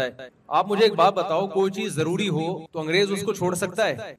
है। आप मुझे एक बात बताओ, कोई चीज जरूरी हो तो अंग्रेज उसको छोड़ सकता है?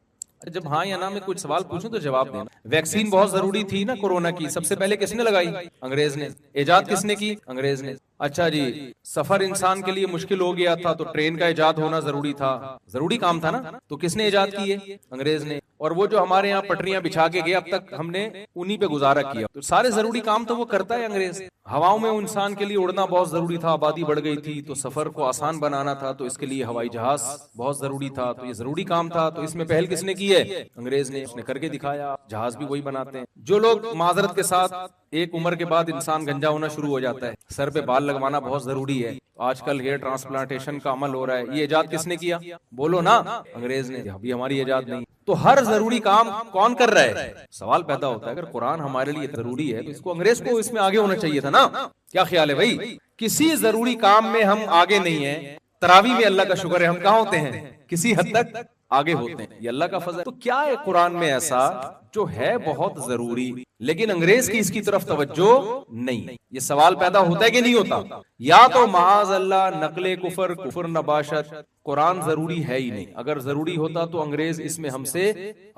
जब हाँ या ना में कुछ सवाल पूछूं तो जवाब देना। वैक्सीन बहुत जरूरी थी ना कोरोना की, सबसे पहले किसने लगाई? अंग्रेज ने। इजाद किसने की? अंग्रेज ने। अच्छा जी, सफर इंसान के लिए मुश्किल हो गया था तो ट्रेन का इजाद होना जरूरी था, जरूरी काम था ना, तो किसने इजाद की है? अंग्रेज ने। और वो जो हमारे यहाँ पटरियां बिछा के गए, अब तक हमने उन्हीं पे गुजारा किया, तो सारे जरूरी काम तो वो करता है अंग्रेज। हवाओं में इंसान के लिए उड़ना बहुत जरूरी था, आबादी बढ़ गई थी तो सफर को आसान बनाना था, तो इसके लिए हवाई जहाज बहुत जरूरी था, तो ये जरूरी काम था, तो इसमें पहल किसने की है? अंग्रेज ने। उसने करके दिखाया, जहाज भी वही बनाते हैं। जो लोग माजरत के साथ, एक उम्र के बाद इंसान गंजा होना शुरू हो जाता है, सर पे बाल लगवाना बहुत जरूरी है, आजकल हेयर ट्रांसप्लांटेशन का अमल हो रहा है, ये इजाद किसने किया? बोलो ना, अंग्रेज ने। अभी हमारी इजाद नहीं। तो हर जरूरी काम कौन कर रहा है? सवाल पैदा होता है, अगर कुरान हमारे लिए जरूरी है तो इसको अंग्रेज को इसमें आगे होना चाहिए था ना। क्या ख्याल है भाई? किसी जरूरी काम में हम आगे नहीं है। तरावी में अल्लाह का शुक्र है हम कहाँ होते हैं? किसी हद तक आगे होते हैं, ये अल्लाह का फजल। तो क्या है कुरान में ऐसा जो है बहुत जरूरी, लेकिन अंग्रेज की इसकी तरफ तवज्जो नहीं? ये सवाल पैदा होता है कि नहीं होता? या तो माज अल्लाह नकले कुफर, कुफर नबाशत, कुरान जरूरी है ही नहीं। अगर जरूरी होता तो अंग्रेज इसमें हमसे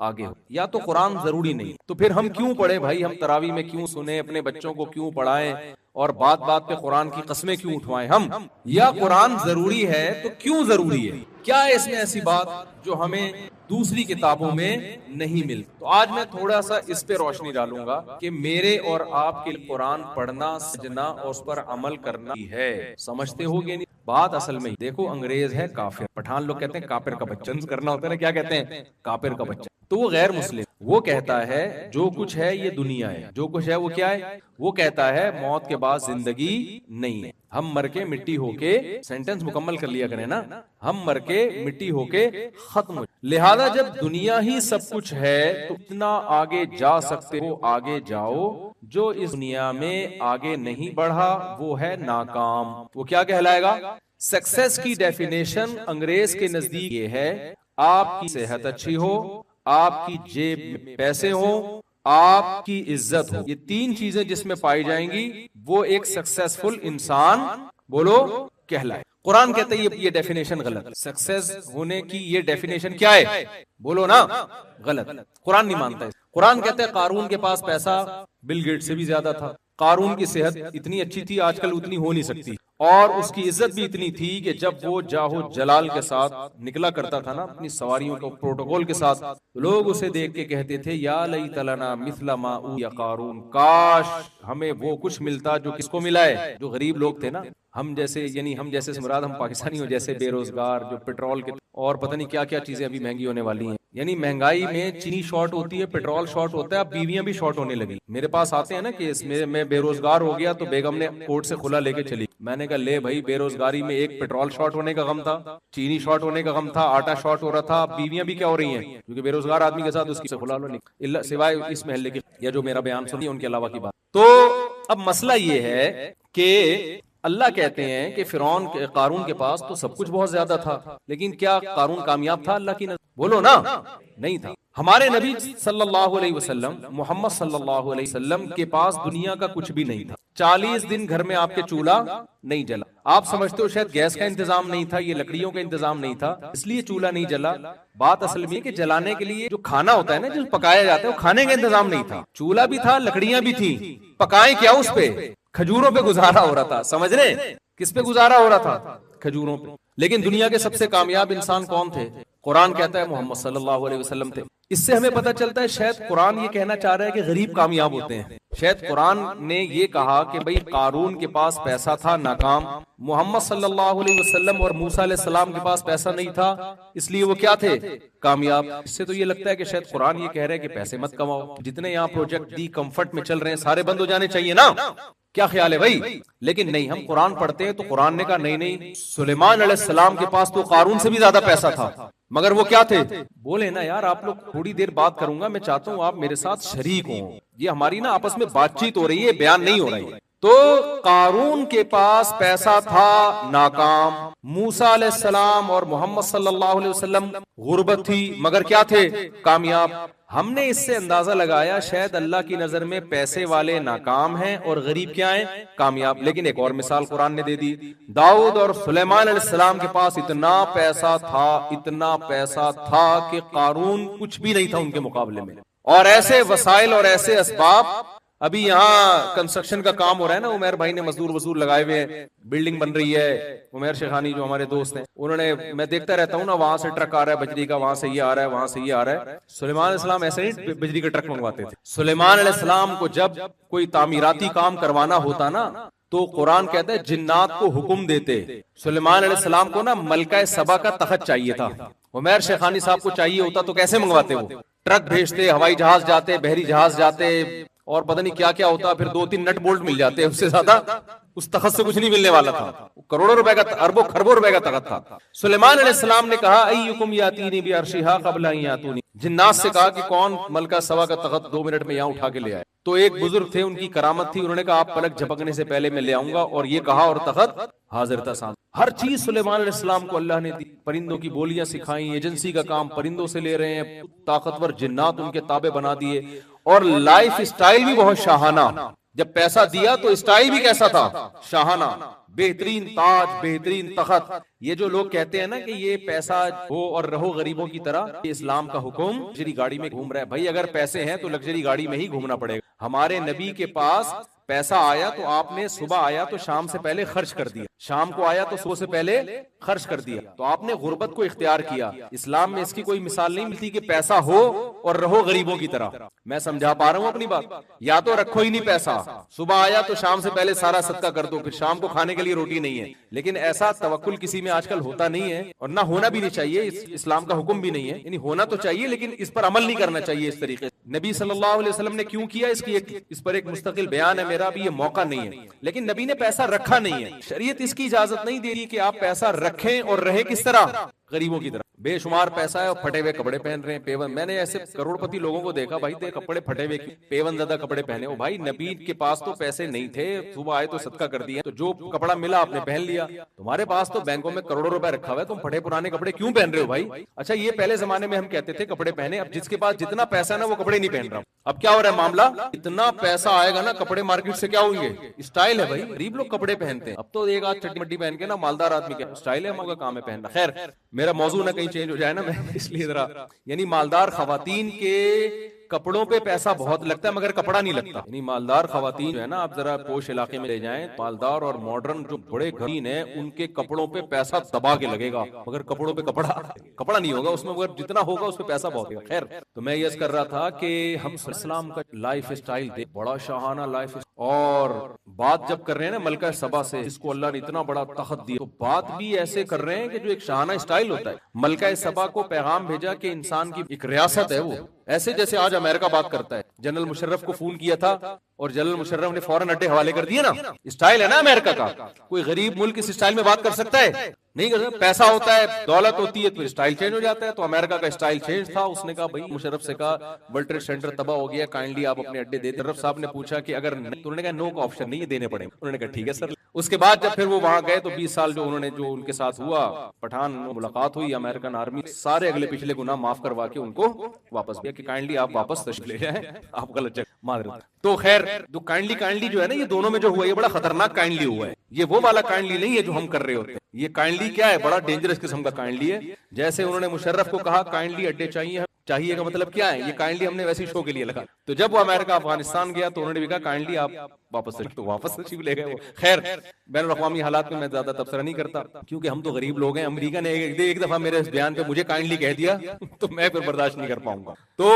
आगे हो। या तो कुरान जरूरी नहीं, तो फिर हम क्यों पढ़े भाई? हम तरावी में क्यों सुने? अपने बच्चों को क्यों पढ़ाएं? और बात बात पे कुरान की कस्में क्यों उठवाएं हम? या कुरान जरूरी है तो क्यों जरूरी है? क्या है इसमें ऐसी बात जो हमें दूसरी किताबों में नहीं मिलती? तो आज मैं थोड़ा सा इस पे रोशनी डालूंगा कि मेरे और आपके कुरान पढ़ना, समझना और उस पर अमल करना ही है। समझते हो कि नहीं? बात असल में देखो, अंग्रेज है काफिर। पठान लोग कहते हैं काफिर का बच्चन करना होता है ना, क्या कहते हैं? काफिर का बच्चन। तो वो गैर मुस्लिम, वो कहता है जो कुछ है ये दुनिया है, जो कुछ है वो क्या है? वो कहता है मौत के बाद जिंदगी नहीं है, हम मर के मिट्टी होके, सेंटेंस मुकम्मल कर लिया करें ना, हम मर के मिट्टी होके खत्म हो। लिहाजा जब दुनिया ही सब कुछ है तो इतना आगे जा सकते हो, आगे जाओ। जो इस दुनिया में आगे नहीं बढ़ा वो है नाकाम। वो क्या कहलाएगा? सक्सेस की डेफिनेशन अंग्रेज के नजदीक ये है, आपकी सेहत अच्छी हो, आपकी जेब में पैसे हो, आपकी इज्जत हो। ये तीन चीजें जिसमें पाई जाएंगी वो एक सक्सेसफुल इंसान, बोलो, कहलाए। कुरान कहते हैं ये डेफिनेशन गलत। सक्सेस होने की ये डेफिनेशन क्या है? बोलो ना, गलत। कुरान नहीं मानता है। कुरान कहते हैं कारून के पास पैसा बिल गेट से भी ज्यादा था, कारून की सेहत इतनी अच्छी थी आजकल उतनी हो नहीं सकती, और उसकी इज्जत भी इतनी थी कि जब वो जाहो जलाल के साथ निकला करता था ना अपनी सवारियों को प्रोटोकॉल के साथ, लोग उसे देख के कहते थे या लई तलना मिसला मा या कारून, काश हमें वो कुछ मिलता जो किसको मिला है? जो गरीब लोग थे ना, हम जैसे, यानी हम जैसे से मुराद हम पाकिस्तानी हो, जैसे बेरोजगार, जो पेट्रोल के और पता नहीं क्या क्या चीजें अभी महंगी होने वाली हैं। यानी महंगाई में चीनी शॉर्ट होती है, पेट्रोल शॉर्ट होता है, अब बीवियां भी शॉर्ट होने लगी। मेरे पास आते हैं ना केस, मैं बेरोजगार हो गया तो बेगम ने कोर्ट से खुला लेके चली। मैंने कहा ले भाई, बेरोजगारी में एक पेट्रोल शॉर्ट होने का गम था, चीनी शॉर्ट होने का गम था, आटा शॉर्ट हो रहा था, बीवियां भी क्या हो रही हैं? क्योंकि बेरोजगार आदमी के साथ उसकी से खुला लो नहीं, सिवाय इस महल्ले की या जो मेरा बयान सुनिए उनके अलावा की बात। तो अब मसला ये है कि अल्लाह कहते हैं कि फिरौन के, कारून के पास तो सब कुछ बहुत ज्यादा था, लेकिन क्या कारून कामयाब था अल्लाह की नजर? बोलो ना, नहीं था। हमारे नबी सल्लल्लाहु अलैहि वसल्लम, मोहम्मद सल्लल्लाहु अलैहि वसल्लम के पास दुनिया का कुछ भी नहीं था। 40 दिन घर में आपके चूल्हा नहीं जला। आप समझते हो शायद गैस का इंतजाम नहीं था, ये लकड़ियों का इंतजाम नहीं था, इसलिए चूल्हा नहीं जला। बात असल में कि जलाने के लिए जो खाना होता है ना, जो पकाया जाता है, वो खाने का इंतजाम नहीं था। चूल्हा भी था, लकड़ियां भी थी, पकाए क्या उस पे? खजूरों पे गुजारा हो रहा था। समझ रहे? किस पे गुजारा हो रहा था? खजूरों पे। लेकिन दुनिया के सबसे कामयाब इंसान कौन थे? कुरान कहता है मोहम्मद सल्लल्लाहु अलैहि वसल्लम थे। इससे हमें पता चलता है शायद कुरान ये कहना चाह रहा है कि गरीब कामयाब होते हैं। शायद कुरान ने ये कहा कि भाई कारून के पास पैसा था, नाकाम। मोहम्मद सल्लल्लाहु अलैहि वसल्लम और मूसा अलैहिस्सलाम के पास पैसा नहीं था, इसलिए वो क्या थे? कामयाब। इससे तो ये लगता है कि शायद कुरान ये कह रहा है कि पैसे मत कमाओ, जितने यहाँ प्रोजेक्ट दी कंफर्ट में चल रहे हैं सारे बंद हो जाने चाहिए ना। क्या ख्याल है भाई? लेकिन नहीं, हम कुरान पढ़ते हैं तो कुरान ने कहा नहीं नहीं, सुलेमान अलैहिस्सलाम के पास तो कारून से भी ज्यादा पैसा था, मगर वो क्या थे? बोले ना यार, आप लोग थोड़ी देर बात करूंगा, मैं चाहता हूं आप मेरे साथ शरीक हो। ये हमारी ना आपस में बातचीत हो रही है, बयान नहीं हो रही है। तो कारून के पास पैसा था, नाकाम। मूसा अलैहिस्सलाम और मोहम्मद सल्लल्लाहु अलैहि वसल्लम गुर्बत थी, मगर क्या थे? कामयाब। हमने इससे अंदाजा लगाया शायद अल्लाह की नजर में पैसे वाले नाकाम हैं और गरीब क्या हैं? कामयाब। लेकिन एक और मिसाल कुरान ने दे दी। दाऊद और सुलेमान अलैहिस्सलाम के पास इतना पैसा था कि कारून कुछ भी नहीं था उनके मुकाबले में। और ऐसे वसाइल और ऐसे असबाब, अभी यहाँ कंस्ट्रक्शन का काम हो रहा है ना, उमेर भाई ने मजदूर लगाए हुए हैं, बिल्डिंग बन रही है। उमेर शेखानी जो हमारे दोस्त हैं, उन्होंने, मैं देखता रहता हूँ ना, वहां से ट्रक आ रहा है बजरी का, वहां से ये आ रहा है, वहां से ये आ रहा है। सुलेमान अलैहिस्सलाम ऐसे नहीं बिजली का ट्रक मंगवाते थे। सुलेमान अलैहिस्सलाम को जब कोई तामीराती काम करवाना होता ना, तो कुरान कहता है जिन्नात को हुक्म देते। सुलेमान अलैहिस्सलाम को ना मलका सबा का तख्त चाहिए था, उमेर शेखानी साहब को चाहिए होता तो कैसे मंगवाते? वो ट्रक भेजते, हवाई जहाज जाते, बहरी जहाज जाते, और पता नहीं क्या क्या होता, फिर 2-3 नट बोल्ट मिल जाते, उससे ज्यादा उस तख्त से कुछ नहीं मिलने वाला था। करोड़ों रुपए का, अरबों खरबों रुपए का तख्त था। सुलेमान अलैहिस्सलाम ने कहा अय्युकुम यातीनी बिअर्शिहा क़ब्ल अन यातूनी। जिन्नात से कहा कि कौन मलका सबा का तख्त 2 मिनट में यहाँ उठा के ले आए। तो एक बुजुर्ग थे, उनकी करामत थी, उन्होंने कहा आप पलक झपकने से पहले मैं ले आऊंगा, और ये कहा और तख्त हाजिर था सामने। हर चीज सुलेमान अलैहिस्सलाम को अल्लाह ने दी। परिंदों की बोलियां सिखाई, एजेंसी का काम परिंदों से ले रहे हैं, ताकतवर जिन्नात उनके ताबे बना दिए, और लाइफ स्टाइल भी बहुत शाहाना। जब पैसा दिया तो स्टाइल भी कैसा था? शाहाना, बेहतरीन ताज, बेहतरीन तख्त। ये जो लोग कहते हैं ना कि ये पैसा हो और रहो गरीबों की तरह, इस्लाम का हुक्म लग्जरी गाड़ी में घूम रहा है। भाई अगर पैसे हैं तो लग्जरी गाड़ी में ही घूमना पड़ेगा। हमारे नबी के पास पैसा आया तो आपने, सुबह आया तो शाम से पहले खर्च कर दिया, शाम को आया तो सुबह से पहले खर्च कर दिया, तो आपने गुर्बत को इख्तियार किया। इस्लाम में इसकी कोई मिसाल नहीं मिलती कि पैसा हो और रहो गरीबों की तरह। मैं समझा पा रहा हूं अपनी बात? या तो रखो ही नहीं पैसा, सुबह आया तो शाम से पहले सारा सदका कर दो, फिर शाम को खाने के लिए रोटी नहीं है। लेकिन ऐसा तवक्कुल किसी में आजकल होता नहीं है, और ना होना भी नहीं चाहिए। इस्लाम का हुक्म भी नहीं है, यानी होना तो चाहिए लेकिन इस पर अमल नहीं करना चाहिए इस तरीके से। नबी सल्लल्लाहु अलैहि वसल्लम ने क्यों किया, इस पर एक मुस्तकिल बयान है मेरा, अभी ये मौका नहीं है। लेकिन नबी ने पैसा रखा नहीं है। शरीयत इसकी इजाजत नहीं दे रही कि आप पैसा रखें और रहे किस तरह? गरीबों की तरह। बेशुमार पैसा है और फटे हुए कपड़े पहन रहे हैं, पेवन। मैंने ऐसे करोड़पति लोगों को देखा, भाई तेरे कपड़े फटे हुए, पेवन ज्यादा कपड़े पहने हो। भाई नबी के पास तो पैसे नहीं थे, सुबह आए तो सदका कर दिया, तो जो कपड़ा मिला आपने पहन लिया। तुम्हारे पास तो बैंकों में करोड़ों रुपए रखा हुआ है, तुम फटे पुराने कपड़े क्यों पहन रहे हो भाई? अच्छा, ये पहले जमाने में हम कहते थे कपड़े पहने, अब जिसके पास जितना पैसा ना वो कपड़े नहीं पहन रहा। अब क्या हो रहा है मामला? इतना पैसा आएगा ना, कपड़े मार्केट से क्या होंगे? स्टाइल है भाई, गरीब लोग कपड़े पहनते हैं। अब तो एक आध चट्टी मट्टी पहन के ना, मालदार आदमी क्या स्टाइल है, हमारा काम है पहनना। खैर, मेरा मौजू ना कहीं चेंज हो जाए ना, मैं इसलिए जरा, यानी मालदार खवातीन के कपड़ों पे पैसा बहुत लगता है मगर कपड़ा नहीं लगता। यानी मालदार खवातीन जो है ना, आप जरा पोश इलाके में ले जाएं, मालदार और मॉडर्न जो बड़े घरीन है, उनके कपड़ों पे पैसा दबा के लगेगा, मगर कपड़ों पे कपड़ा नहीं होगा उसमें, मगर जितना होगा उस पे पैसा बहुत होगा। खैर, तो मैं ये कर रहा था कि हम इस्लाम का लाइफ स्टाइल देख, बड़ा शाहाना लाइफ। और बात जब कर रहे हैं ना मलका सबा से, जिसको अल्लाह ने इतना बड़ा तख्त दिया, तो बात भी ऐसे कर रहे हैं कि जो एक शाहाना स्टाइल होता है। मलका सबा को पैगाम भेजा कि इंसान की एक रियासत है वो, ऐसे जैसे आज अमेरिका बात करता है। जनरल मुशर्रफ को फोन किया था और जनरल मुशर्रफ ने फौरन अड्डे हवाले कर दिए ना। स्टाइल है ना अमेरिका का। कोई गरीब मुल्क इस स्टाइल में बात कर सकता है? नहीं कर सकता। पैसा होता है, दौलत होती है, तो स्टाइल चेंज हो जाता है। तो अमेरिका का स्टाइल चेंज था। उसने कहा, भाई मुशर्रफ से कहा वर्ल्ड ट्रेड सेंटर तबाह हो गया, काइंडली आप अपने अड्डे दे। मुशर्रफ साहब ने पूछा कि अगर, तो उन्होंने कहा नो का ऑप्शन नहीं है, देने पड़ेंगे। उन्होंने कहा ठीक है सर। उसके बाद जब फिर वो वहां गए तो 20 साल जो उन्होंने, जो उनके साथ हुआ, पठान मुलाकात हुई, अमेरिकन आर्मी सारे अगले पिछले गुनाह माफ करवा के उनको वापस दिया कि काइंडली आप वापस तशरीफ ले जाएं, आप गलत जगह मार। तो खैर, जो काइंडली जो है ना, ये दोनों में जो हुआ, ये बड़ा खतरनाक काइंडली हुआ है। ये वो वाला काइंडली नहीं है जो हम कर रहे होते हैं। ये काइंडली क्या है? बड़ा डेंजरस किस्म का काइंडली है। जैसे उन्होंने मुशर्रफ को कहा काइंडली अड्डे चाहिए का मतलब क्या है? ये काइंडली हमने वैसे शो के लिए लगा। तो जब वो अमेरिका अफगानिस्तान गया तो उन्होंने भी कहा काइंडली आप वापस, तो वापस तशरीफ ले गए वो। खैर, बैनुल अक़वामी हालात में मैं ज्यादा तबसरा नहीं करता, क्योंकि हम तो गरीब लोग हैं। अमेरिका ने एक दफा मेरे इस बयान पे मुझे काइंडली कह दिया तो मैं फिर बर्दाश्त नहीं कर पाऊंगा। तो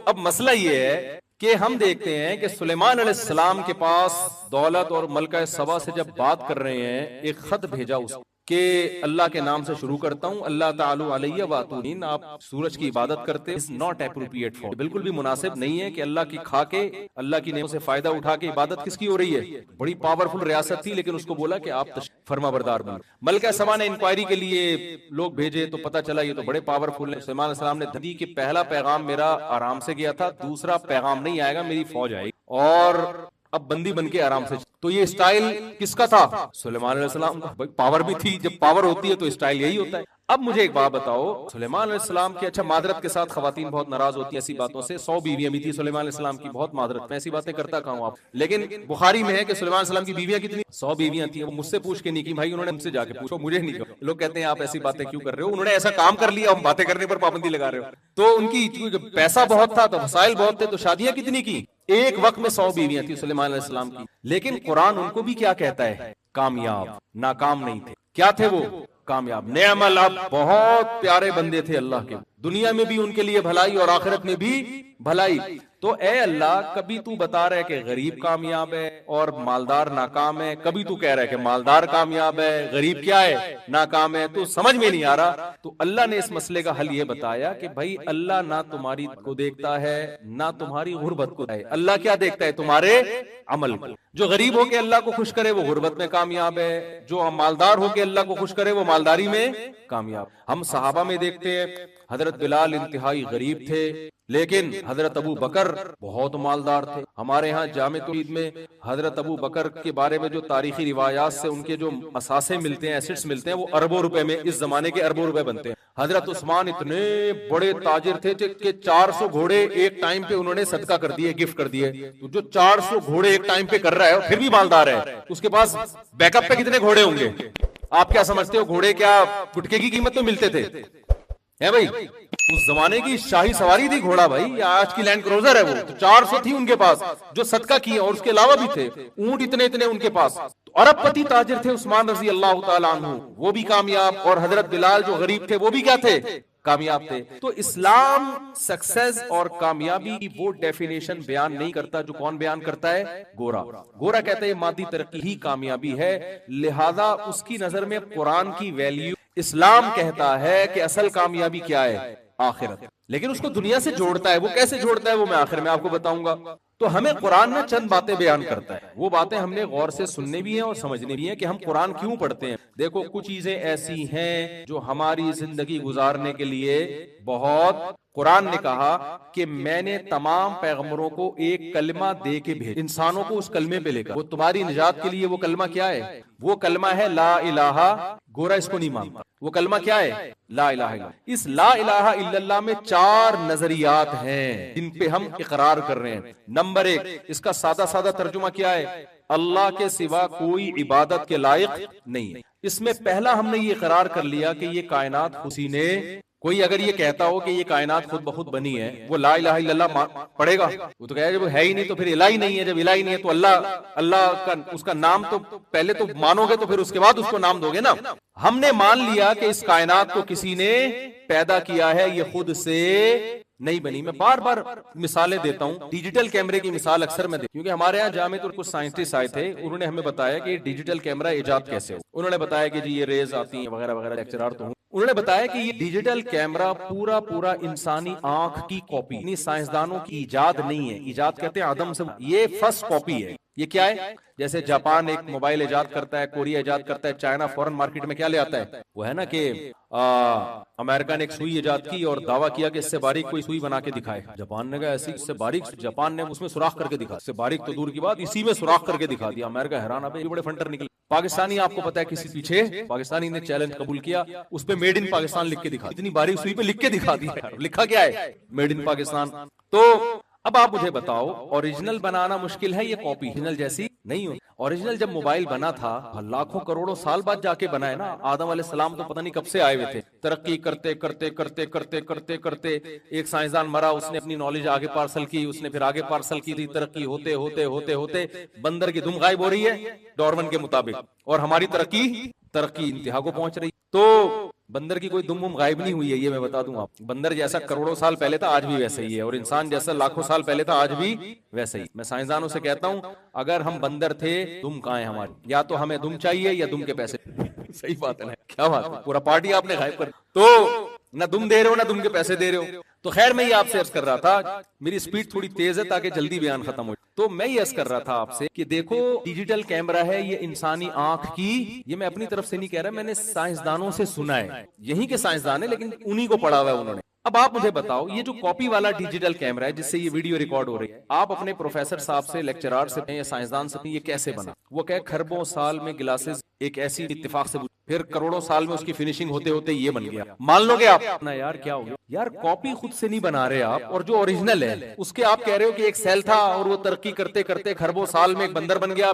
अब मसला ये है कि हम देखते हैं कि सुलेमान अलैहिस्सलाम के पास दौलत और मलका सबा से जब बात कर रहे हैं, एक खत भेजा उसको कि अल्लाह के नाम से शुरू करता हूँ, अल्लाह तालू अलैया वातूनीन, आप सूरज की इबादत करते, इज नॉट एप्रोप्रिएट फॉर, बिल्कुल भी मुनासिब नहीं है कि अल्लाह की खा के, अल्लाह की नेमत से फायदा उठा के इबादत किसकी हो रही है? बड़ी पावरफुल रियासत थी, लेकिन उसको बोला कि आप फरमा बरदार बनो। मलका सबा ने इंक्वायरी के लिए लोग भेजे तो पता चला ये तो बड़े पावरफुल है। सुलेमान अलैहिस्सलाम ने दी कि पहला पैगाम मेरा आराम से गया था, दूसरा पैगाम नहीं आएगा, मेरी फौज आएगी। और अब बंदी बन के आराम से। तो ये स्टाइल किसका था? सुलेमान अलैहिस्सलाम का। भाई पावर भी थी, जब पावर होती है तो स्टाइल यही होता है। अब मुझे एक बात बताओ, सुलेमान अलैहिस्सलाम की, अच्छा मादरत के साथ खवातीन बहुत नाराज होती है ऐसी बातों से, 100 बीवियां भी थी सुलेमान अलैहिस्सलाम की, बहुत मादरत, मैं ऐसी बातें करता कहाँ हूं आप, लेकिन बुखारी में है कि सुलेमान अलैहिस्सलाम की बीवियां कितनी, 100 बीवियां थी। वो मुझसे पूछ के नहीं की भाई, उन्होंने मुझसे जाके पूछो, मुझे नहीं कहो। लोग कहते हैं आप ऐसी बातें क्यों कर रहे हो, उन्होंने ऐसा काम कर लिया, हम बातें करने पर पाबंदी लगा रहे हो। तो उनकी पैसा बहुत था तो वसाइल बहुत थे, तो शादियां कितनी की, एक वक्त में 100 बीवियां थी सुलेमान अलैहिस्सलाम की। लेकिन कुरान उनको भी क्या कहता है? कामयाब, नाकाम नहीं थे। क्या थे वो? कामयाब। नेअमल अब, बहुत प्यारे बंदे थे अल्लाह के, दुनिया में भी उनके लिए भलाई और आखिरत में भी भलाई। तो ए अल्लाह, कभी तू बता रहा है कि गरीब कामयाब है और मालदार नाकाम है, कभी तू कह रहा है कि मालदार कामयाब है, गरीब क्या है, नाकाम है, तो समझ में नहीं आ रहा। तो अल्लाह ने इस मसले का हल ये बताया कि भाई अल्लाह ना तुम्हारी को देखता है ना तुम्हारी गुर्बत को है। अल्लाह क्या देखता है? तुम्हारे अमल को। जो गरीब होके अल्लाह को खुश करे वो गुर्बत में कामयाब है, जो मालदार होके अल्लाह को खुश करे वो मालदारी में कामयाब। हम सहाबा में देखते हैं, हजरत बिलाल इंतहाई गरीब थे, लेकिन हजरत अबू बकर बहुत मालदार थे। हमारे यहाँ जामे तौहीद में हजरत अबू बकर के बारे में जो तारीखी रिवायात से उनके जो असासे मिलते हैं, एसेट्स मिलते हैं, वो अरबों रुपए में, इस जमाने के अरबों रुपए बनते हैं। हजरत उस्मान इतने बड़े ताजिर थे कि 400 घोड़े एक टाइम पे उन्होंने सदका कर दिए, गिफ्ट कर दिए। तो जो 400 घोड़े एक टाइम पे कर रहा है फिर भी मालदार है, उसके पास बैकअप पे कितने घोड़े होंगे? आप क्या समझते हो, घोड़े क्या गुटके की कीमत में मिलते थे? है भाई, उस जमाने की शाही सवारी थी घोड़ा भाई, आज की लैंड क्रूजर है वो। तो 400 थी उनके पास जो सदका किए, और उसके अलावा भी थे ऊंट इतने इतने उनके पास। अरबपति ताजिर थे उस्मान रजी अल्लाह तआला अन्हु, वो भी कामयाब, और हजरत बिलाल जो गरीब थे वो भी क्या थे? कामयाब थे। तो इस्लाम सक्सेस और कामयाबी की वो डेफिनेशन बयान नहीं करता जो कौन बयान करता है? गोरा। गोरा कहता है मादी तरक्की ही कामयाबी है, लिहाजा उसकी नजर में कुरान की वैल्यू। इस्लाम कहता है कि असल कामयाबी क्या है? आखिरत। लेकिन उसको दुनिया से जोड़ता है। वो कैसे जोड़ता है वो मैं आखिर में आपको बताऊंगा। तो हमें कुरान में चंद बातें बयान करता है, वो बातें हमने गौर से सुनने भी हैं और समझने भी हैं कि हम कुरान क्यों पढ़ते हैं। देखो कुछ चीजें ऐसी हैं जो हमारी जिंदगी गुजारने के लिए बहुत, कुरान ने कहा कि मैंने तमाम पैगंबरों को एक कलमा दे के भेजा, इंसानों को उस कलमे पे लेकर। वो तुम्हारी निजात के लिए वो कलमा क्या है? वो कलमा है ला इलाहा। गोरा इसको नहीं मानता। वो कलमा क्या है? ला इलाहा इल्लल्लाह। इस ला इलाहा इल्लल्लाह में 4 नजरियात हैं जिन पे हम इकरार कर रहे हैं। नंबर 1, इसका सादा सादा तर्जुमा क्या है? अल्लाह के सिवा कोई इबादत के लायक नहीं है। इसमें पहला हमने ये इकरार कर लिया कि ये कायनात उसी ने, कोई अगर ये कहता हो कि ये कायनात खुद ब खुद बनी है, वो ला इलाहा इल्लल्लाह पढ़ेगा? वो तो कहेगा जब है ही नहीं तो फिर इलाही नहीं है, जब इलाही नहीं है तो अल्लाह का उसका नाम तो पहले तो मानोगे तो फिर उसके बाद उसको नाम दोगे ना। हमने मान लिया कि इस कायनात को किसी ने पैदा किया है, ये खुद से नहीं बनी। मैं बार बार मिसालें देता हूं, डिजिटल कैमरे की मिसाल अक्सर मैं क्योंकि हमारे यहाँ जामे तो कुछ साइंटिस्ट आए थे, उन्होंने हमें बताया कि डिजिटल कैमरा इजाद कैसे हो। उन्होंने बताया कि जी ये रेज आती हैं वगैरह वगैरह, लेक्चरर तो हूं। उन्होंने बताया कि ये डिजिटल कैमरा पूरा इंसानी आंख की कॉपी, यानी साइंसदानों की इजाद नहीं है। इजाद कहते हैं आदम से, ये फर्स्ट कॉपी है। ये क्या है? जैसे जापान एक मोबाइल इजाद करता है, कोरिया इजाद करता है, चाइना फॉरेन मार्केट में क्या ले आता है? वो है ना कि अमेरिका ने एक सुई इजाद की और दावा किया कि इससे बारीक कोई सुई बना के दिखाए। जापान ने कहा ऐसी इससे बारीक, जापान ने उसमें सुराख करके दिखा, इससे बारीक तो दूर की बात, इसी में सुराख करके दिखा दिया। अमेरिका हैरान, अब ये बड़े फंटर निकले। पाकिस्तानी आपको पता है किसी पीछे पाकिस्तानी ने चैलेंज कबूल किया, उस पे मेड इन पाकिस्तान लिख के दिखा, इतनी बारीक सुई पे लिख के दिखा दिया। लिखा क्या है? Made in Pakistan. तो अब आप मुझे बताओ, ओरिजिनल बनाना मुश्किल है, ये कॉपी ओरिजिनल जैसी नहीं हो। ओरिजिनल जब मोबाइल बना था लाखों करोड़ों साल बाद जाके बना है ना। आदम अलैहिस्सलाम तो पता नहीं कब से आए हुए थे, तरक्की करते करते करते करते करते करते एक साइंसदान मरा, उसने अपनी नॉलेज आगे पार्सल की, उसने फिर आगे पार्सल की थी, तरक्की होते होते होते होते बंदर की दुम गायब हो रही है डार्विन के मुताबिक, और हमारी तरक्की इंतहा को पहुंच रही। तो बंदर की कोई दुम गायब नहीं हुई है, ये मैं बता दूं आप। बंदर जैसा करोड़ों साल पहले था आज भी वैसा ही है, और इंसान जैसा लाखों साल पहले था आज भी वैसा ही। मैं साइंसदानों से कहता हूं अगर हम बंदर थे, दुम कहां है हमारी? या तो हमें दुम चाहिए या दुम के पैसे। सही बात है ना? क्या बात है, पूरा पार्टी आपने गायब कर। तो ना दुम दे रहे हो ना दुम के पैसे दे रहे हो। तो खैर मैं ये आपसे अर्ज कर रहा था, मेरी स्पीड थोड़ी तेज है ताकि जल्दी बयान खत्म हो। तो मैं ये अर्ज कर रहा था आपसे कि देखो डिजिटल कैमरा है, ये इंसानी आंख की, ये मैं अपनी तरफ से नहीं कह रहा, मैंने साइंसदानों से सुना है, यही के साइंसदान है लेकिन उन्हीं को पढ़ा हुआ है उन्होंने। अब आप मुझे बताओ, ये जो कॉपी वाला डिजिटल कैमरा है जिससे ये वीडियो रिकॉर्ड हो रही है, आप अपने प्रोफेसर साहब से, लेक्चरर से या साइंसदान से ये कैसे बना? वो कहे खरबों साल में ग्लासेस एक ऐसी इत्तेफाक से, फिर करोड़ों साल में उसकी फिनिशिंग होते होते ये बन गया। मान लोगे आप ना? यार क्या हो गया यार, कॉपी खुद से नहीं बना रहे आप, और जो ओरिजिनल है उसके आप कह रहे हो कि एक सेल था और वो तरक्की करते करते खरबों साल में एक बंदर बन गया,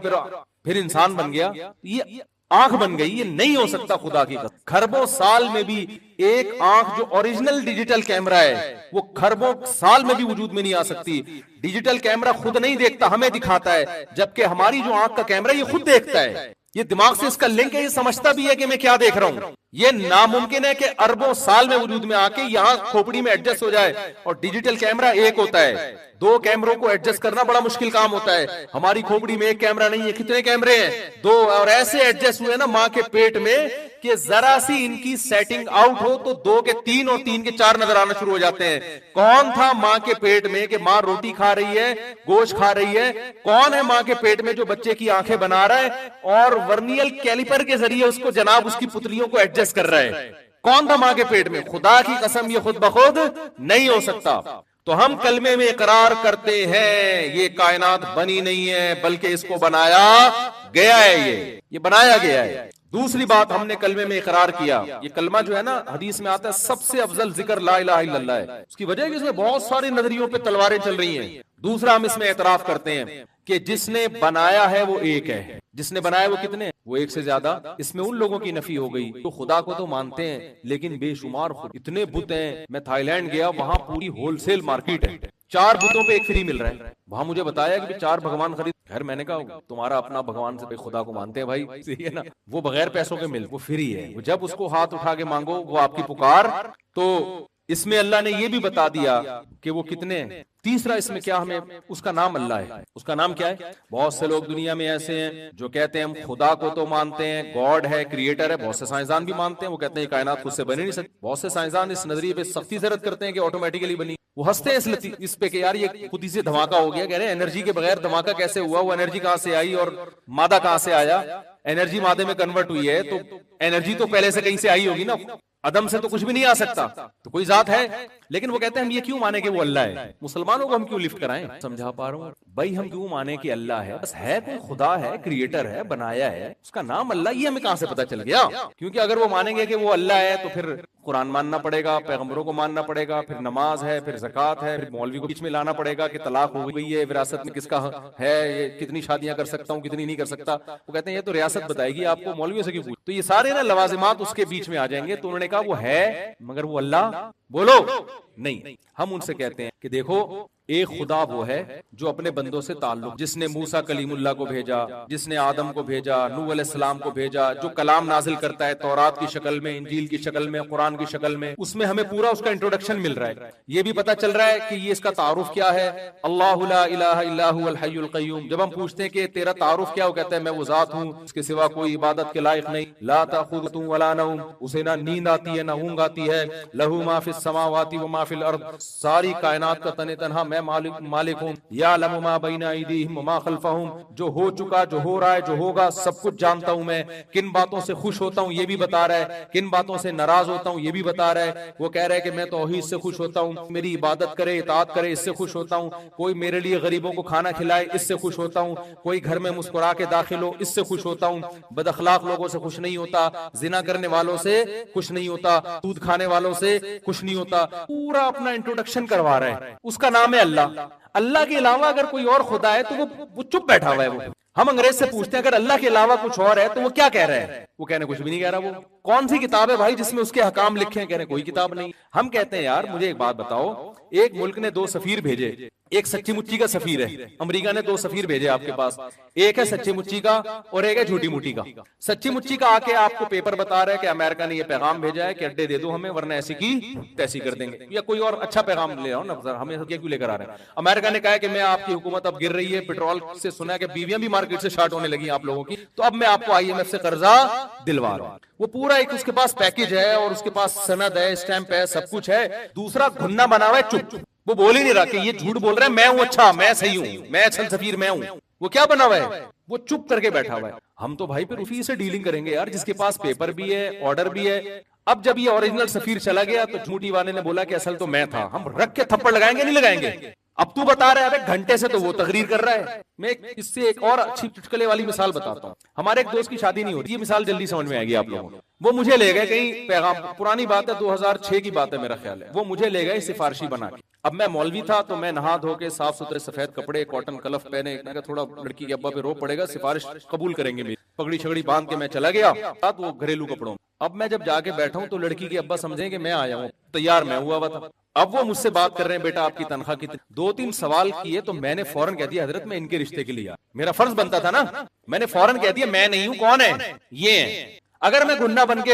फिर इंसान बन गया, ये आंख बन गई। ये नहीं हो सकता खुदा की कसम। खरबों साल में भी एक आंख जो ओरिजिनल डिजिटल कैमरा है वो खरबों साल में भी वजूद में नहीं आ सकती। डिजिटल कैमरा खुद नहीं देखता, हमें दिखाता है, जबकि हमारी जो आंख का कैमरा ये खुद देखता है। ये दिमाग से इसका लिंक है, ये समझता भी है कि मैं क्या देख रहा हूं। ये नामुमकिन है कि अरबों साल में वजूद में आके यहां खोपड़ी में एडजस्ट हो जाए। और डिजिटल कैमरा एक होता है, दो कैमरों को एडजस्ट करना बड़ा मुश्किल काम होता है। हमारी खोपड़ी में एक कैमरा नहीं है, कितने कैमरे हैं? दो, और ऐसे एडजस्ट हुए ना मां के पेट में कि जरा सी इनकी सेटिंग आउट हो तो 2 के 3 और 3 के 4 नजर आना शुरू हो जाते हैं। कौन था मां के पेट में कि मां रोटी खा रही है, गोश्त खा रही है? कौन है मां के पेट में जो बच्चे की आंखें बना रहा है और वर्नियल कैलिपर के जरिए उसको जनाब उसकी पुतलियों को एडजस्ट कर रहा है? कौन था मां के पेट में? खुदा की कसम ये खुद बखुद नहीं हो सकता। तो हम कलमे में इकरार करते हैं ये कायनात बनी नहीं है बल्कि इसको बनाया गया है, ये बनाया गया है। दूसरी बात हमने कलमे में इकरार किया, ये कलमा जो है ना हदीस में आता है सबसे अफजल जिक्र ला इलाहा इल्लल्लाह है। उसकी वजह है कि इसमें बहुत सारे नजरियों पे तलवारें चल रही हैं। दूसरा, हम इसमें एतराफ करते हैं कि जिसने बनाया है वो एक है, जिसने बनाया वो कितने? वो एक से ज्यादा। इसमें उन लोगों की नफी हो गई तो खुदा को तो मानते हैं लेकिन बेशुमार इतने बुत हैं। मैं थाईलैंड गया, वहां पूरी होलसेल मार्केट है, 4 बुतों पे एक फ्री मिल रहा है। वहां मुझे बताया कि 4 भगवान खरीद। खैर मैंने कहा तुम्हारा अपना भगवान से खुदा को मानते हैं भाई, सही है ना? वो बगैर पैसों के मिल, वो फ्री है। वो जब उसको हाथ उठा के मांगो वो आपकी पुकार। तो इसमें अल्लाह ने ये भी बता दिया कि वो कितने हैं। तीसरा इसमें क्या, हमें उसका नाम अल्लाह है। उसका नाम क्या है? बहुत से लोग दुनिया में ऐसे हैं जो कहते हैं हम खुदा को तो मानते हैं, गॉड है, क्रिएटर है। बहुत से साइंसदान भी मानते हैं, वो कहते हैं कायनात खुद से बनी नहीं सकती। बहुत से साइंसदान इस नजरिए पे सख्ती से रद्द करते हैं कि ऑटोमेटिकली बनी। वो हंसते हैं इस पे कि यार ये खुद ही से धमाका हो गया। कह रहे हैं एनर्जी के बगैर धमाका कैसे हुआ? वो एनर्जी कहां से आई और मादा कहां से आया? एनर्जी मादे में कन्वर्ट हुई है तो एनर्जी तो पहले से कहीं से आई होगी ना, अदम से तो कुछ भी नहीं आ सकता, तो कोई जात है। लेकिन वो कहते हैं हम ये क्यों माने कि वो अल्लाह है? मुसलमानों को हम क्यों लिफ्ट कराएं? समझा पा रहा हूं भाई, हम क्यों माने कि अल्लाह है? बस है, कोई खुदा है, क्रिएटर है, बनाया है, उसका नाम अल्लाह, ये हमें कहां से पता चल गया? क्योंकि अगर वो मानेंगे कि वो अल्लाह है तो फिर कुरान मानना पड़ेगा, पैगंबरों को मानना पड़ेगा, फिर नमाज है, फिर ज़कात है, फिर मौलवी को बीच में लाना पड़ेगा कि तलाक हो गई है, विरासत में किसका है, ये कितनी शादियां कर सकता हूँ, कितनी नहीं कर सकता। वो कहते हैं ये तो रियासत बताएगी आपको, मौलवियों से क्यों पूछ? तो ये सारे ना लवाजिमात उसके बीच में आ जाएंगे। तो उन्होंने कहा वो है मगर वो अल्लाह बोलो नहीं। हम उनसे कहते हैं कि देखो एक खुदा वो है जो अपने बंदों से ताल्लुक, जिसने मूसा कलीमुल्लाह को भेजा, जिसने आदम को भेजा, नूह अलैहिस्सलाम को भेजा, जो कलाम नाजिल करता है तौरात की शक्ल में, इंजील की शक्ल में, कुरान की शक्ल में, उसमें हमें पूरा उसका इंट्रोडक्शन मिल रहा है। ये भी पता चल रहा है कि ये इसका तारुफ क्या है, अल्लाहु ला इलाहा इल्ला हुवल हय्युल क़य्यूम। जब हम पूछते हैं कि तेरा तारुफ क्या, वो कहता है मैं वो जात हूँ इसके सिवा कोई इबादत के लायक नहीं, ला ताखुज़ुहु वला नौम, उसे ना नींद आती है ना ऊँघ आती है, लहू मा फिस समावाति व मा फिल अर्द, सारी कायनात का तने तनहा मैं मालिक हूं, यालमु मा बैना अयदीहिम व मा खल्फहुम, जो हो चुका, जो हो रहा है, जो होगा, सब कुछ जानता हूं मैं। किन बातों से खुश होता हूं ये भी बता रहा है, किन बातों से नाराज होता हूं ये भी बता रहा है। वो कह रहा है कि मैं तौहीद से खुश होता हूं, मेरी इबादत करे, इताअत करे, इससे खुश होता हूं। कोई मेरे लिए गरीबों को खाना खिलाए, इससे खुश होता हूं। कोई घर में मुस्कुरा के दाखिल हो, इससे खुश होता हूं। बदअखलाक लोगों से खुश नहीं होता, जिना करने वालों से खुश नहीं होता, दूध खाने वालों से खुश नहीं होता। पूरा अपना इंट्रोडक्शन करवा रहा है। उसका नाम है अल्लाह। अल्लाह के अलावा अगर कोई और खुदा है तो वो चुप बैठा हुआ है। वो हम अंग्रेज से पूछते हैं अगर अल्लाह के अलावा कुछ और है तो वो क्या कह रहा है? वो कहने कुछ भी नहीं कह रहा। वो कौन सी किताब है भाई जिसमें उसके हकाम लिखे हैं? कहने कोई किताब नहीं। हम कहते हैं यार मुझे एक बात बताओ, एक मुल्क ने 2 सफीर भेजे, एक सच्ची मुच्ची का सफीर है। अमेरिका ने 2 सफीर भेजे आपके पास, एक है सच्ची मुच्ची का और एक है झूठी मुट्ठी का। सच्ची मुच्ची का आके आपको पेपर बता रहा है कि अमेरिका ने ये पैगाम भेजा है कि अड्डे दे दो हमें वरना ऐसी की तैसी कर देंगे, या कोई और अच्छा पैगाम ले आओ ना, हमें क्यों लेकर आ रहे हैं? अमेरिका ने कहा कि मैं आपकी हुकूमत अब गिर रही है, पेट्रोल से सुना है कि बीवियां भी मार्केट से शार्ट होने लगी आप लोगों की, तो अब मैं आपको IMF से कर्जा दिलवा रहा हूं। वो पूरा एक उसके पास पैकेज है और उसके पास सनद है, स्टैंप है, सब कुछ है। दूसरा घुन्ना बना हुआ है चुप, वो बोल ही नहीं रहा कि ये झूठ बोल रहा है, मैं हूं अच्छा, मैं सही हूं, मैं असल सफीर मैं हूं। वो क्या बना हुआ है? वो चुप करके बैठा हुआ है। हम तो भाई फिर उसी से डीलिंग करेंगे यार, जिसके पास पेपर भी है, ऑर्डर भी है। अब जब ये ओरिजिनल सफीर चला गया तो झूठी वाले ने बोला कि असल तो मैं था। हम रख के थप्पड़ लगाएंगे नहीं लगाएंगे? अब तू बता रहा है, अबे घंटे से तो वो तकरीर कर रहा है। मैं इससे एक और अच्छी चुटकुले वाली मिसाल बताता हूँ। हमारे एक दोस्त की शादी नहीं हो रही, ये मिसाल जल्दी समझ में आएगी आप लोगों को। वो मुझे ले गए कहीं पैगाम, पुरानी बात है 2006 की बात है मेरा ख्याल है। वो मुझे ले गए सिफारशी बना के। अब मैं मौलवी था तो मैं नहा धो के साफ सुथरे सफेद कपड़े कॉटन कलफ पहने, मैं कहा थोड़ा लड़की के अब्बा पे रो पड़ेगा, सिफारिश कबूल करेंगे मेरी। पगड़ी छगड़ी बांध के मैं चला गया, साथ वो घरेलू कपड़ों। अब मैं जब जाके बैठा हूं तो लड़की के अब्बा समझें कि मैं आया हूं, तैयार मैं हुआ था। अब वो मुझसे बात कर रहे हैं, बेटा आपकी तनख्वाह कितनी? 2-3 सवाल किए तो मैंने फौरन कह दिया, हजरत मैं इनके रिश्ते के लिए आया। मेरा फर्ज बनता था ना, मैंने फौरन कह दिया मैं नहीं हूं, कौन है? ये है। अगर मैं गुंडा बन के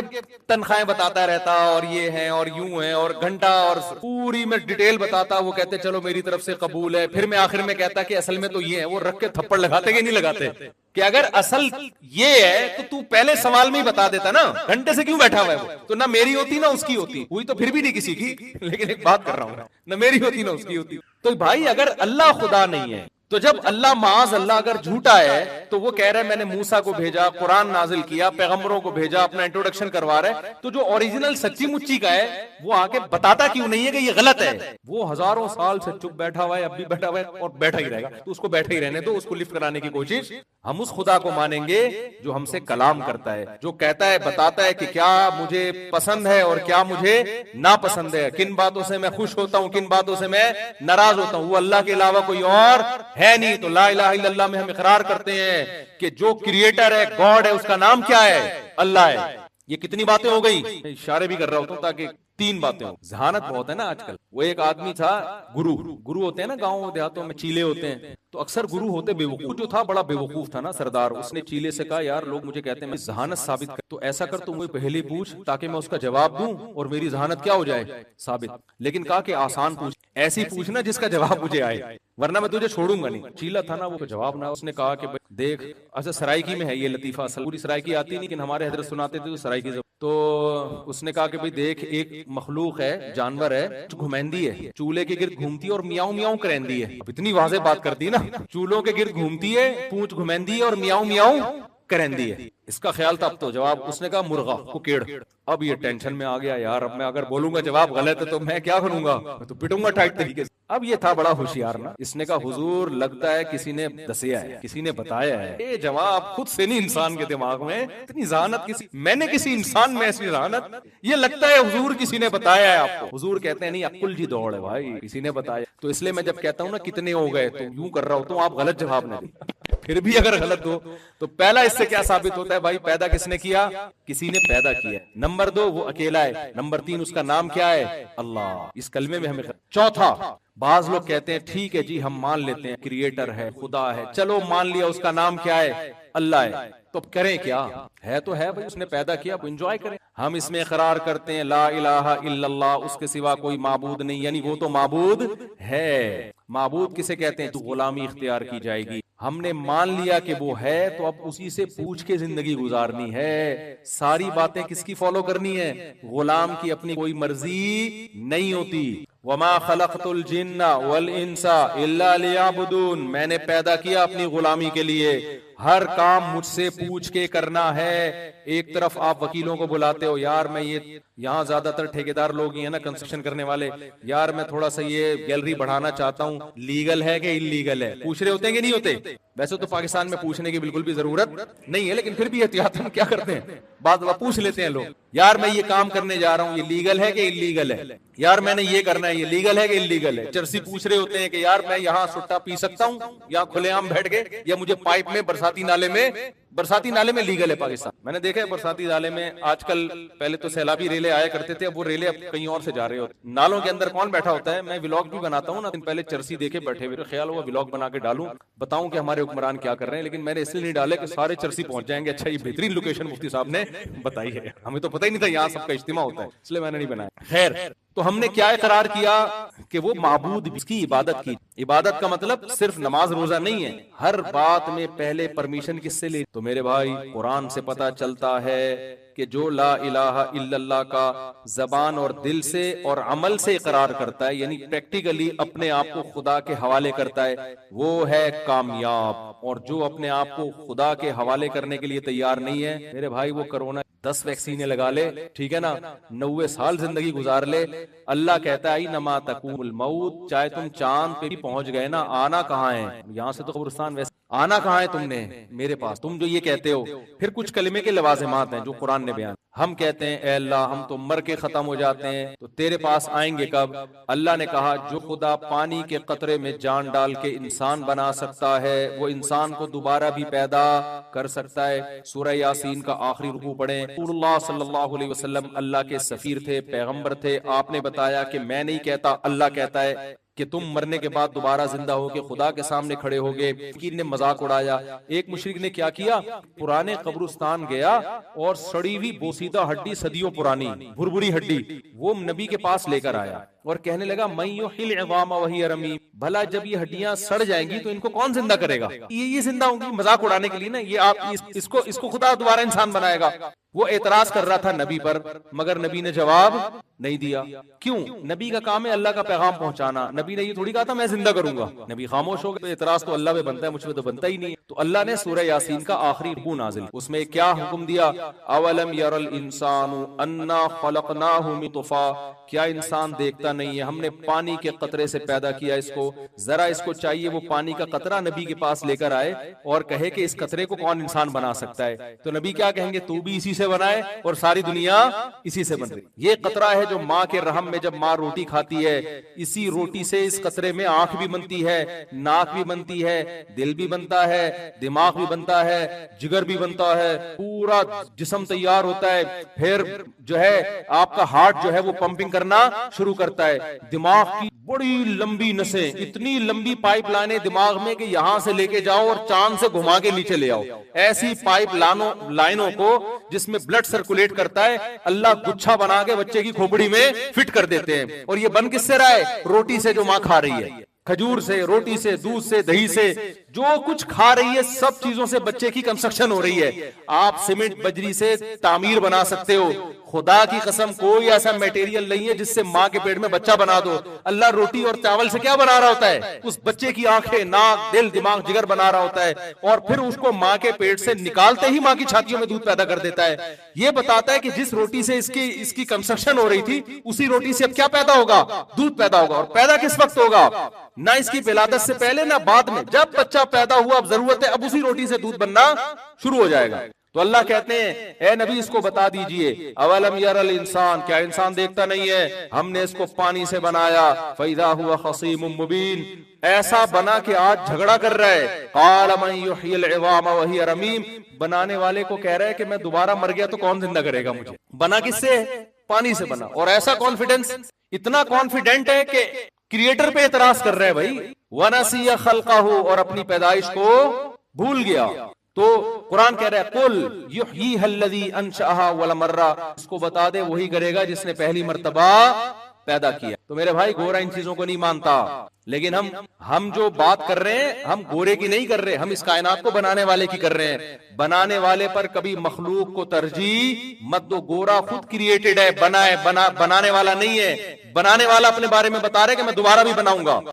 तनख्वाहें बताता रहता और ये है और यूं है और घंटा और पूरी मैं डिटेल बताता, वो कहते चलो मेरी तरफ से कबूल है, फिर मैं आखिर में कहता कि असल में तो ये है, वो रख के थप्पड़ लगाते कि नहीं लगाते कि अगर असल ये है तो तू पहले सवाल में ही बता देता ना, घंटे से क्यों बैठा हुआ है वो? तो ना मेरी होती ना उसकी होती, हुई तो फिर भी नहीं किसी की, लेकिन एक बात कर रहा हूं, ना मेरी होती ना उसकी होती। तो भाई अगर अल्लाह खुदा नहीं है तो जब अल्लाह माज अल्लाह अगर झूठा है तो वो कह रहा है मैंने मूसा को भेजा, कुरान नाजिल किया, पैगंबरों को भेजा, अपना इंट्रोडक्शन करवा रहा है, तो जो ओरिजिनल सच्ची मुच्ची का है वो आके बताता क्यों नहीं है कि ये गलत है? वो हजारों साल से चुप बैठा हुआ है, अब भी बैठा हुआ है और बैठा ही रहेगा, तो उसको बैठे ही रहने दो, उसको लिफ्ट कराने की कोशिश। हम उस खुदा को मानेंगे जो हमसे कलाम करता है, जो कहता है, बताता है कि क्या मुझे पसंद है और क्या मुझे नापसंद है, किन बातों से मैं खुश होता हूं, किन बातों से मैं नाराज होता हूं। वो अल्लाह के अलावा कोई और है नहीं। तो ला इलाहा इल्लल्लाह में हम इकरार करते हैं कि जो क्रिएटर है, गॉड है, उसका नाम क्या है? अल्लाह है। ये कितनी बातें हो गई? इशारे भी कर रहा होता हूं ताकि 3 बातें हो। जहानत बहुत है ना आजकल। वो एक आदमी था, गुरु होते हैं ना गांव देहातों में, चीले होते हैं, तो अक्सर गुरु होते बेवकूफ। जो था बड़ा बेवकूफ था ना सरदार, उसने चीले से कहा यार लोग मुझे कहते हैं मैं जहानत साबित कर, तो ऐसा कर तू मुझे पहले पूछ ताकि मैं उसका जवाब दूं और मेरी जहानत क्या हो जाए? साबित। लेकिन कहा कि आसान पूछ, ऐसी पूछना जिसका जवाब मुझे आए, वरना मैं तुझे छोड़ूंगा नहीं। चीला था ना वो, जवाब ना। उसने कहा कि देख, अच्छा सराइकी में है ये लतीफा, असल पूरी सराइकी आती नहीं, लेकिन हमारे हजरत सुनाते थे तो सराइकी। तो उसने कहा कि भाई देख, एक मखलूक है, जानवर है, घुमेंदी है, चूल्हे के गिर्द घूमती है और मियाऊ मियाऊ करेंदी है। अब इतनी वाज़ेह बात कर दी ना, चूल्हों के गिर्द घूमती है, पूंछ घुमेंदी है और मियाऊ मियाऊ करेंदी है। इसका ख्याल था। अब तो जवाब उसने कहा मुर्गा, कुकेड़। अब ये टेंशन में आ गया, यार अब मैं अगर बोलूंगा जवाब गलत है तो मैं क्या करूंगा? मैं तो पिटूंगा टाइट तरीके से। अब ये था बड़ा होशियार ना, इसने कहा हुजूर लगता है किसी ने दसिया है, किसी ने बताया है। ये जवाब खुद से नहीं, इंसान के दिमाग में इतनी जहानत किसी, मैंने किसी इंसान में ऐसी जहानत, ये लगता है हुजूर किसी ने बताया है आपको। हुजूर कहते हैं नहीं, अक्ल जी दौड़ है भाई, किसी ने बताया। तो इसलिए मैं जब कहता हूँ ना कितने हो गए, तो यूं कर रहा होता हूँ, आप गलत जवाब न दें। फिर भी अगर गलत हो तो पहला इससे क्या साबित होता है भाई? पैदा किसने किया? किसी ने पैदा किया। नंबर 2, वो अकेला है। नंबर 3, उसका नाम क्या है? अल्लाह। इस कलमे में हमें। चौथा, बाज लोग कहते हैं ठीक है जी हम मान लेते हैं क्रिएटर है, खुदा है, चलो मान लिया, उसका नाम क्या है? अल्लाह है। तो करें क्या? है तो है भाई, उसने पैदा किया, अब एंजॉय करें। हम इसमें इकरार करते हैं ला इलाहा इल्लल्लाह, उसके सिवा कोई माबूद नहीं, यानी वो तो माबूद है। माबूद किसे कहते हैं? तो गुलामी इख्तियार की जाएगी। हमने मान लिया कि वो है, तो अब उसी से पूछ के जिंदगी गुजारनी है। सारी बातें किसकी फॉलो करनी है? गुलाम की, अपनी कोई मर्जी नहीं होती। वमा खलक़तुल जिन्ना वल इंसा इल्ला लियाबुदून, मैंने पैदा किया अपनी गुलामी के लिए, हर काम मुझसे पूछ के करना है। एक तरफ आप वकीलों को बुलाते हो, यार मैं ये, यहाँ ज्यादातर ठेकेदार लोग ही है ना, कंस्ट्रक्शन करने वाले, यार मैं थोड़ा सा ये गैलरी बढ़ाना चाहता हूँ, लीगल है कि इलीगल है? पूछ रहे होते हैं कि नहीं होते? वैसे तो पाकिस्तान में पूछने की बिल्कुल भी जरूरत नहीं है, लेकिन फिर भी एहतियातन क्या करते हैं, बात पूछ लेते हैं लोग, यार मैं ये काम करने जा रहा हूँ, ये लीगल है कि इलीगल है? यार मैंने ये करना है, ये लीगल है कि इलीगल है? चर्सी पूछ रहे होते हैं कि यार मैं यहाँ सुट्टा पी सकता हूँ या खुलेआम बैठ के, या मुझे पाइप में बरसाती नाले में लीगल है पाकिस्तान? मैंने देखा है बरसाती नाले में आजकल, पहले तो सैलाबी रेले आया करते थे, अब वो रेले अब कहीं और से जा रहे होते। नालों के अंदर कौन बैठा होता है? मैं व्लॉग भी बनाता हूँ ना, दिन पहले चर्सी देखे बैठे हुए, ख्याल हुआ व्लॉग बना के डालूं, बताऊं कि हमारे हुक्मरान क्या कर रहे हैं, लेकिन मैंने इसलिए नहीं डाले कि सारे चर्सी पहुंच जाएंगे। अच्छा ये बेहतरीन लोकेशन मुफ्ती साहब ने बताई है, हमें तो पता ही नहीं था यहाँ सबका इज्तिमा होता है, इसलिए मैंने नहीं बनाया। खैर, तो हमने क्या इकरार किया कि वो माबूद, इसकी इबादत की। इबादत का मतलब सिर्फ नमाज रोजा नहीं है, हर बात में पहले परमिशन किससे ले? तो मेरे भाई कुरान से पता चलता है कि जो ला इलाहा इल्लल्लाह का जबान और दिल से और अमल से इकरार करता है, यानी प्रैक्टिकली अपने आप को खुदा के हवाले करता है, वो है कामयाब। और जो अपने आप को खुदा के हवाले करने के लिए तैयार नहीं है, मेरे भाई वो कोरोना 10 वैक्सीनें लगा ले, ठीक है ना, 90 साल जिंदगी गुजार ले, अल्लाह कहता है नमा तकूमुल मौत, चाहे तुम चांद पे भी पहुंच गए ना, आना कहाँ है, यहां से तो कब्रिस्तान, वैसे आना कहाँ है तुमने मेरे पास, तुम जो ये कहते हो। फिर कुछ कलिमे के लवाजिमात हैं जो कुरान ने बयान, हम कहते हैं ए अल्लाह हम तो मर के खत्म हो जाते हैं, तो तेरे पास आएंगे कब। अल्लाह ने कहा जो खुदा पानी के कतरे में जान डाल के इंसान बना सकता है वो इंसान को दोबारा भी पैदा कर सकता है। सूरह यासीन का आखिरी रुकू पढ़ें। रसूलुल्लाह सल्लल्लाहु अलैहि वसल्लम अल्लाह के सफीर थे, पैगंबर थे। आपने बताया कि मैं नहीं कहता, अल्लाह कहता है कि तुम मरने के बाद दोबारा जिंदा होके खुदा के सामने खड़े होगे। मुशरिकीन ने मजाक उड़ाया। एक मुशरिक ने क्या किया, पुराने कब्रिस्तान गया और सड़ी हुई बोसीदा हड्डी, सदियों पुरानी भुरभुरी हड्डी, वो नबी के पास लेकर आया और कहने लगा मैं युहिल इज़ामा वही रमीम, भला जब ये हड्डियां सड़ जाएंगी तो इनको कौन जिंदा करेगा, ये जिंदा होंगी। मजाक उड़ाने के लिए ना, ये आप इसको खुदा दोबारा इंसान बनाएगा। वो एतराज कर रहा था नबी पर, मगर नबी ने जवाब नहीं दिया। क्यों? नबी का काम है अल्लाह का पैगाम पहुंचाना। नबी ने ये थोड़ी कहा था मैं जिंदा करूंगा। नबी खामोश हो गए, तो एतराज तो अल्लाह पे बनता है, मुझ पे तो बनता ही नहीं। तो अल्लाह ने सूरह यासीन का आखिरी रुकू नाजिल, उसमें क्या हुक्म दिया, अवलम यरल इंसानु अन्ना खलकनाहु मिन तुफा, क्या इंसान देखता नहीं है हमने पानी के कतरे से पैदा किया इसको। जरा इसको चाहिए वो पानी का कतरा नबी के पास लेकर आए और कहे कि इस कतरे को कौन इंसान बना सकता है। तो नबी क्या कहेंगे, तू भी इसी से बनाए और सारी दुनिया इसी से बन रही। ये कतरा है जो माँ के रहम में जब माँ रोटी खाती है, इसी रोटी से इस कतरे में आंख भी बनती है, नाक भी बनती है, दिल भी बनता है, दिमाग भी बनता है, जिगर भी बनता है, पूरा जिस्म तैयार होता है। फिर जो है आपका हार्ट जो है वो पंपिंग करना शुरू करता है। दिमाग की बड़ी लंबी नसें, इतनी लंबी पाइप लाइनें दिमाग में कि यहां से लेके जाओ और चांद से घुमा के नीचे ले आओ। ऐसी पाइप लाइनों को जिसमें ब्लड सर्कुलेट करता है, अल्लाह गुच्छा बना के बच्चे की खोपड़ी में फिट कर देते हैं। और ये बन किससे रहा है? रोटी से जो माँ खा रही है, खजूर से, रोटी से, दूध से, दही से, जो कुछ खा रही है सब चीजों से बच्चे की कंस्ट्रक्शन हो रही है। आप सीमेंट बजरी से तामीर बना सकते हो, खुदा की कसम कोई ऐसा मटेरियल नहीं है जिससे माँ के पेट में बच्चा बना दो। अल्लाह रोटी और चावल से क्या बना रहा होता है? उस बच्चे की आंखें, नाक, दिल, दिमाग, जिगर बना रहा होता है और फिर उसको माँ के पेट से निकालते ही माँ की छातियों में दूध पैदा कर देता है। ये बताता है कि जिस रोटी से इसकी कंस्ट्रक्शन हो रही थी, उसी रोटी से अब क्या पैदा होगा? दूध पैदा होगा। और पैदा किस वक्त होगा? ना इसकी विलादत से पहले ना बाद में। जब बच्चा पैदा हुआ, अब जरूरत है, अब उसी रोटी से दूध बनना शुरू हो जाएगा। तो अल्लाह कहते हैं ए नबी इसको बता दीजिए, अवलम यरल इंसान, क्या इंसान देखता नहीं है हमने इसको पानी से बनाया, फैदा हुआ खसीमुम मुबीन, ऐसा बना कि आज झगड़ा कर रहा है। क़ाल मन युह्यिल इज़ामा वहिय रमीम, बनाने वाले को कह रहा है कि मैं दोबारा मर गया तो कौन जिंदा करेगा मुझे। बना किससे? पानी से बना। और ऐसा कॉन्फिडेंस, इतना कॉन्फिडेंट है कि क्रिएटर पे एतराज कर रहा है भाई। वनसिया खल्क़हु, और अपनी पैदाइश को भूल गया। तो कुरान कह रहा है कुल युह्यीहल्लज़ी अंशअहा अव्वल मर्रा, इसको बता दे वही करेगा जिसने पहली मर्तबा पैदा किया। तो मेरे भाई गोरा इन चीजों को नहीं मानता, लेकिन हम जो बात कर रहे हैं हम गोरे की नहीं कर रहे, हम इस कायनात को बनाने वाले की कर रहे हैं। बनाने वाले पर कभी मखलूक को तरजीह मत दो। गोरा खुद क्रिएटेड है, बनाने वाला नहीं है। बनाने वाला अपने बारे में बता रहे कि मैं दोबारा भी बनाऊंगा।